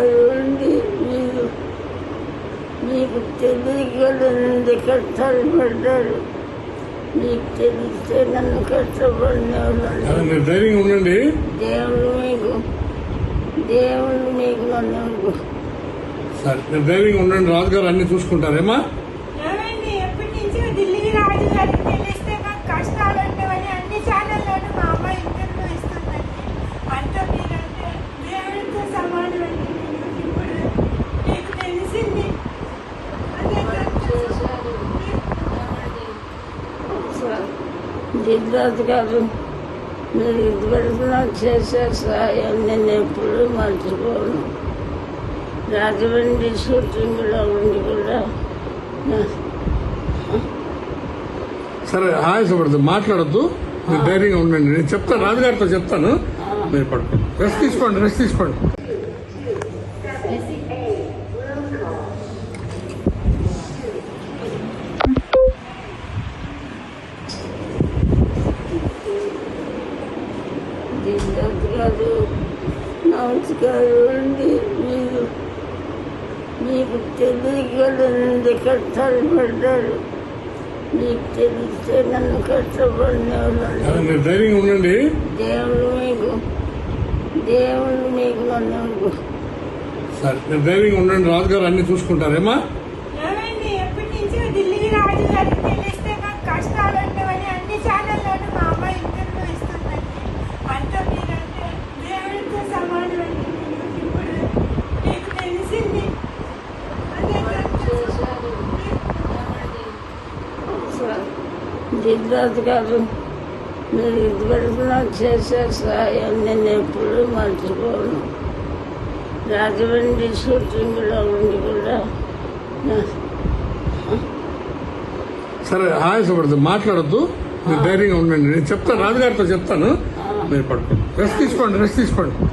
గారు ఉండి మీకు తెలియగలనంత కష్టాలు పడ్డారు. మీకు తెలిస్తే నన్ను కష్టపడిన ధైర్యంగా ఉండండి. దేవుడు మీకు నన్ను సరే నేను ధైర్యంగా ఉండండి. రాజుగారు అన్ని చూసుకుంటారేమా? ఎప్పటి నుంచో ఢిల్లీ రాజుగారికి తెలిస్తే మాకు కష్టాలు ఉండవని అన్ని ఛానల్లోనూ మా అమ్మ ఇంటర్వ్యూ ఇస్తుందండి. అంత మీరంటే దేవుడితో సమానం అండి. ఇప్పుడు మీకు తెలిసింది. జిద్రాజు గారు, మీరు ఇదివరకు నాకు చేసే సహాయం నేను ఎప్పుడూ మర్చిపోను. రాజమండ్రి షూటింగ్లో ఉండి కూడా సరే ఆయాసపడద్దు, మాట్లాడద్దు, మీరు ధైర్యంగా ఉండండి. నేను చెప్తాను, రాజుగారితో చెప్తాను. మీరు పడుకోండి, రెస్ట్ తీసుకోండి. జిద్రాజు గారు, నమస్కారం అండి. మీకు తెలియగలనంత కష్టాలు పడ్డారు. మీకు తెలిస్తే నన్ను కష్టపడిన మీరు ధైర్యంగా ఉండండి. దేవుడు మీకు నన్ను సరే నేను ధైర్యంగా ఉండండి. రాజుగారు అన్ని చూసుకుంటారేమా? ఎప్పటి నుంచో ఢిల్లీ రాజుగారికి తెలిస్తే మాకు కష్టాలు ఉండవని అన్ని ఛానల్లోనూ మా అమ్మ ఇంటర్వ్యూ ఇస్తుందండి. అంత మీరంటే దేవుడితో సమానం అండి. ఇప్పుడు మీకు తెలిసింది. జిద్రాజు గారు, మీరు ఇదివరకు నాకు చేసే సహాయం నేను ఎప్పుడూ మర్చిపోను. రాజమండ్రి షూటింగ్లో ఉండి కూడా సరే ఆయాసపడద్దు, మాట్లాడద్దు, మీరు ధైర్యంగా ఉండండి. నేను చెప్తాను, రాజుగారితో చెప్తాను. మీరు పడుకోండి, రెస్ట్ తీసుకోండి.